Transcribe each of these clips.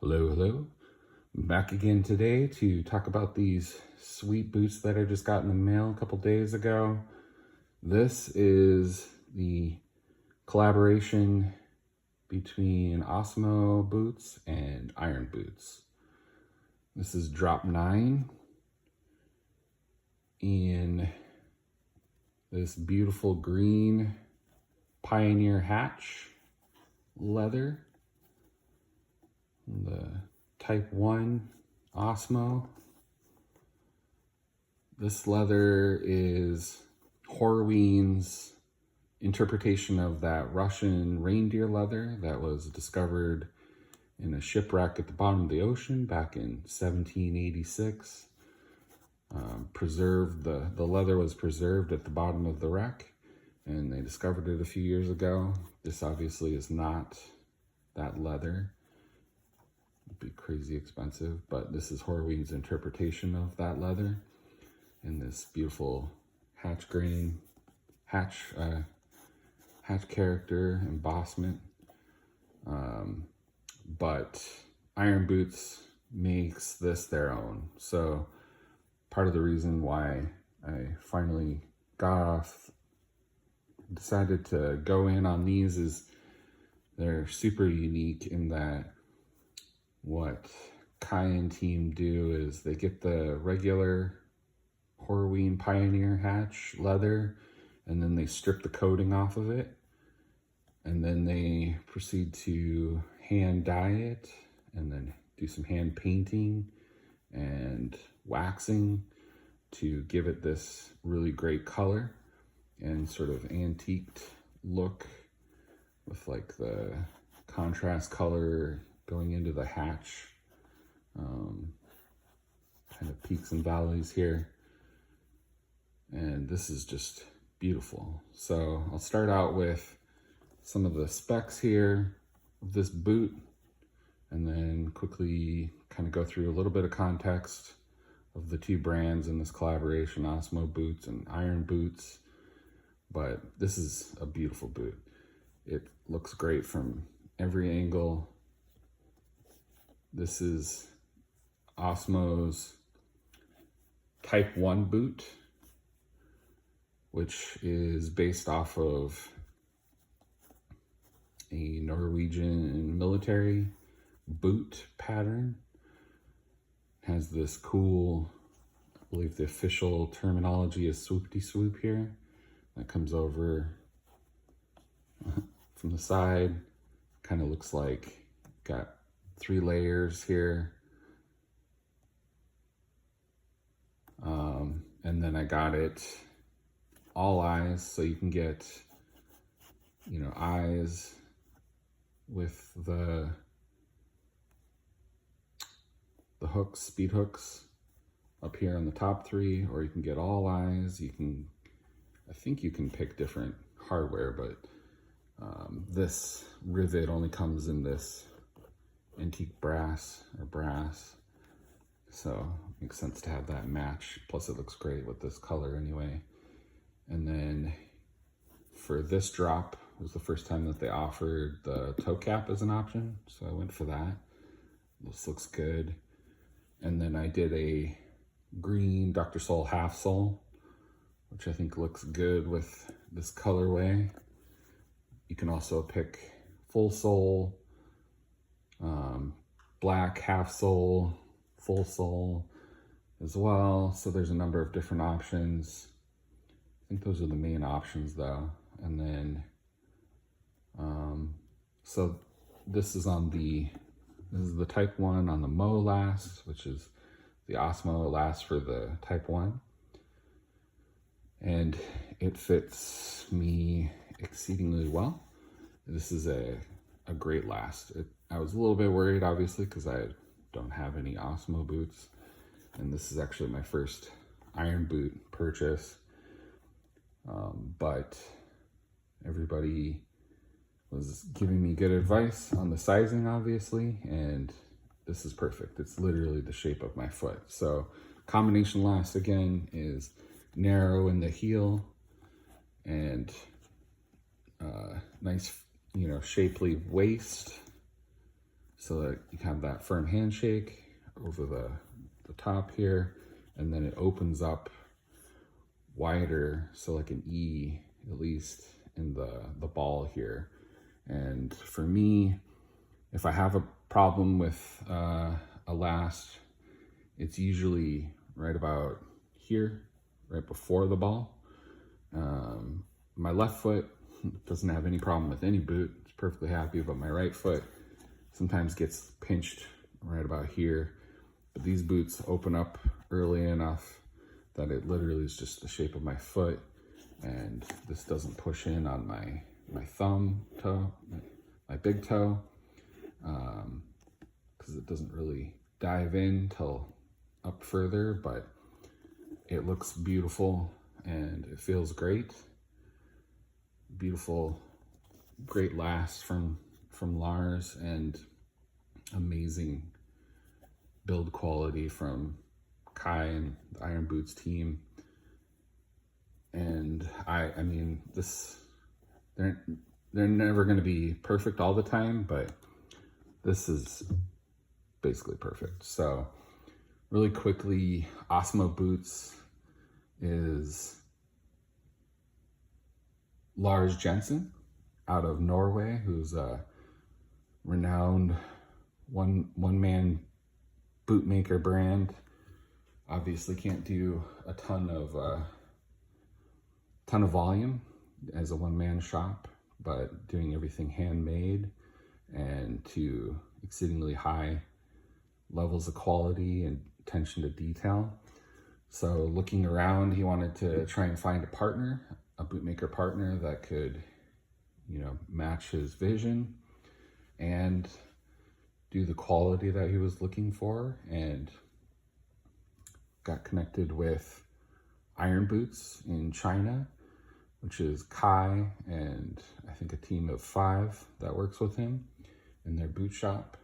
Hello, hello. I'm back again today to talk about these sweet boots that I just got in the mail a couple days ago. This is the collaboration between Østmo Boots and Iron Boots. This is drop 9 in this beautiful green Pioneer Hatch leather. The Type 1 Østmo. This leather is Horween's interpretation of that Russian reindeer leather that was discovered in a shipwreck at the bottom of the ocean back in 1786. The leather was preserved at the bottom of the wreck, and they discovered it a few years ago. This obviously is not that leather. Be crazy expensive, but this is Horween's interpretation of that leather in this beautiful hatch grain, hatch character embossment. But Iron Boots makes this their own. So part of the reason why I finally decided to go in on these is they're super unique in that what Kai and team do is they get the regular Horween Pioneer Hatch leather, and then they strip the coating off of it, and then they proceed to hand dye it, and then do some hand painting and waxing to give it this really great color and sort of antiqued look with like the contrast color going into the hatch, kind of peaks and valleys here. And this is just beautiful. So I'll start out with some of the specs here of this boot, and then quickly kind of go through a little bit of context of the two brands in this collaboration, Østmo Boots and Iron Boots. But this is a beautiful boot. It looks great from every angle. This is Østmo's Type 1 boot, which is based off of a Norwegian military boot pattern. It has this cool, I believe the official terminology is swoopty swoop here. That comes over from the side. Kind of looks like got 3 layers here. And then I got it all eyes, so you can get, eyes with the hooks, speed hooks up here on the top 3, or you can get all eyes. I think you can pick different hardware, but this rivet only comes in this antique brass, so it makes sense to have that match. Plus it looks great with this color anyway. And then for this drop, it was the first time that they offered the toe cap as an option, so I went for that. This looks good. And then I did a green Dr. Sol half sole, which I think looks good with this colorway. You can also pick full sole, black half sole, full sole as well. So there's a number of different options. I think those are the main options though. And then, so this is the Type 1 on the Mo last, which is the Østmo last for the Type 1. And it fits me exceedingly well. This is a great last. I was a little bit worried, obviously, because I don't have any Østmo boots, and this is actually my first Iron boot purchase. But everybody was giving me good advice on the sizing, obviously, and this is perfect. It's literally the shape of my foot. So combination last, again, is narrow in the heel and nice, shapely waist. so that you have that firm handshake over the top here, and then it opens up wider, so like an E at least in the ball here. And for me, if I have a problem with a last, it's usually right about here, right before the ball. My left foot doesn't have any problem with any boot, it's perfectly happy, but my right foot sometimes gets pinched right about here. But these boots open up early enough that it literally is just the shape of my foot, and this doesn't push in on my thumb toe, my big toe, because it doesn't really dive in till up further, but it looks beautiful and it feels great. Beautiful, great last from Lars, and amazing build quality from Kai and the Iron Boots team. And I mean, they're never going to be perfect all the time, but this is basically perfect. So really quickly, Østmo Boots is Lars Jensen out of Norway, who's a renowned one-man bootmaker brand. Obviously can't do a ton of volume as a one-man shop, but doing everything handmade and to exceedingly high levels of quality and attention to detail. So looking around, he wanted to try and find a partner, a bootmaker partner that could, match his vision and do the quality that he was looking for, and got connected with Iron Boots in China, which is Kai and I think a team of 5 that works with him in their boot shop.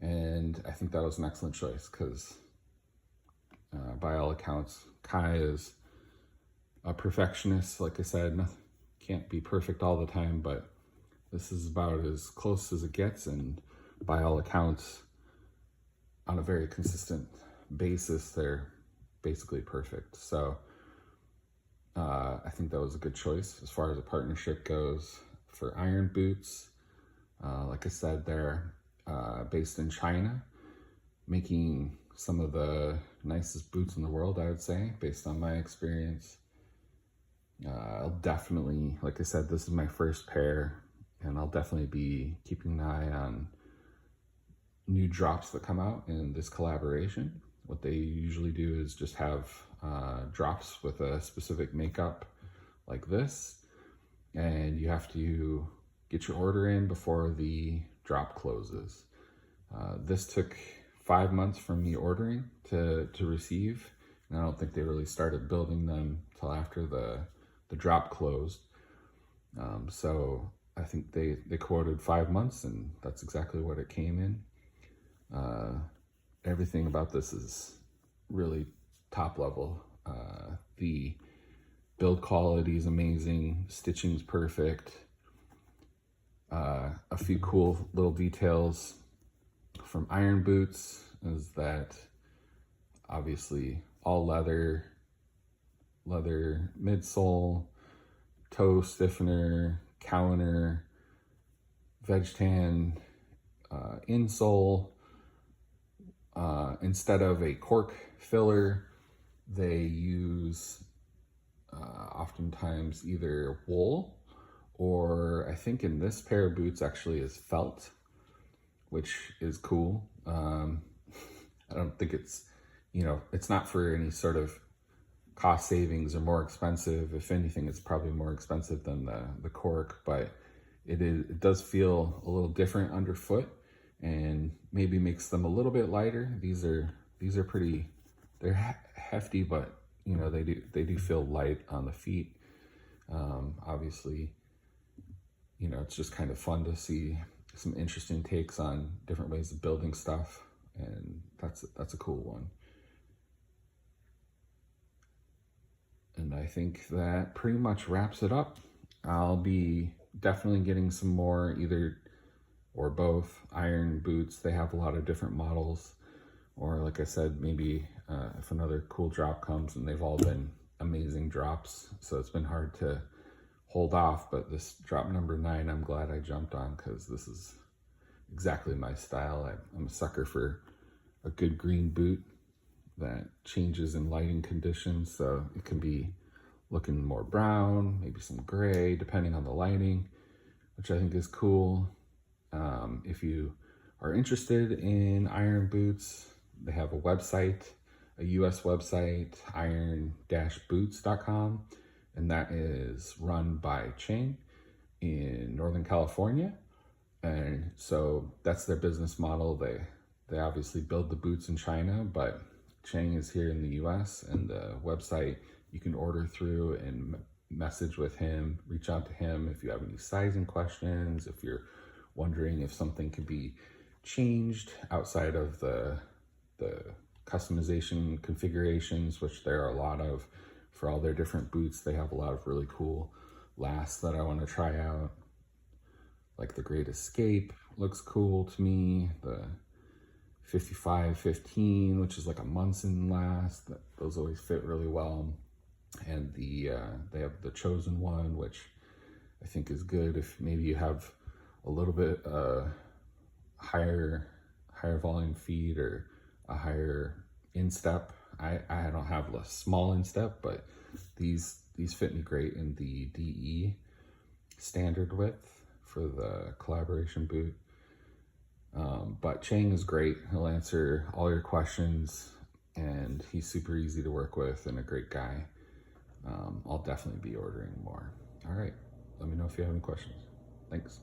And I think that was an excellent choice because by all accounts, Kai is a perfectionist. Like I said, can't be perfect all the time, but this is about as close as it gets, and by all accounts, on a very consistent basis, they're basically perfect. So I think that was a good choice as far as a partnership goes for Iron Boots. Like I said, they're based in China, making some of the nicest boots in the world, I would say, based on my experience. I'll definitely, like I said, this is my first pair, and I'll definitely be keeping an eye on new drops that come out in this collaboration. What they usually do is just have drops with a specific makeup like this, and you have to get your order in before the drop closes. This took 5 months from me ordering to receive, and I don't think they really started building them till after the drop closed. So I think they quoted 5 months, and that's exactly what it came in. Everything about this is really top level. The build quality is amazing, stitching's perfect. A few cool little details from Iron Boots is that obviously all leather midsole, toe stiffener, counter, veg tan insole. Instead of a cork filler, they use oftentimes either wool, or I think in this pair of boots actually is felt, which is cool. I don't think it's, it's not for any sort of cost savings or more expensive. If anything, it's probably more expensive than the cork, but it does feel a little different underfoot and maybe makes them a little bit lighter. These are pretty, they're hefty, but they do feel light on the feet. Obviously, it's just kind of fun to see some interesting takes on different ways of building stuff, and that's a cool one. And I think that pretty much wraps it up. I'll be definitely getting some more either or both. Iron boots, they have a lot of different models, or like I said, maybe if another cool drop comes, and they've all been amazing drops, so it's been hard to hold off. But this drop number 9, I'm glad I jumped on, because this is exactly my style. I'm a sucker for a good green boot that changes in lighting conditions, so it can be looking more brown, maybe some gray, depending on the lighting, which I think is cool. If you are interested in iron boots, they have a website, a US website, iron-boots.com, and that is run by Chang in Northern California. And so that's their business model. They obviously build the boots in China, but Chang is here in the US, and the website you can order through and message with him, reach out to him if you have any sizing questions, if you're wondering if something can be changed outside of the customization configurations, which there are a lot of for all their different boots. They have a lot of really cool lasts that I want to try out. Like the Great Escape looks cool to me. The 5515, which is like a Munson last, those always fit really well. And they have the Chosen One, which I think is good if maybe you have a little bit higher volume feet or a higher instep. I don't have a small instep, but these fit me great in the DE standard width for the collaboration boot. But Chang is great. He'll answer all your questions, and he's super easy to work with and a great guy. I'll definitely be ordering more. All right, let me know if you have any questions. Thanks.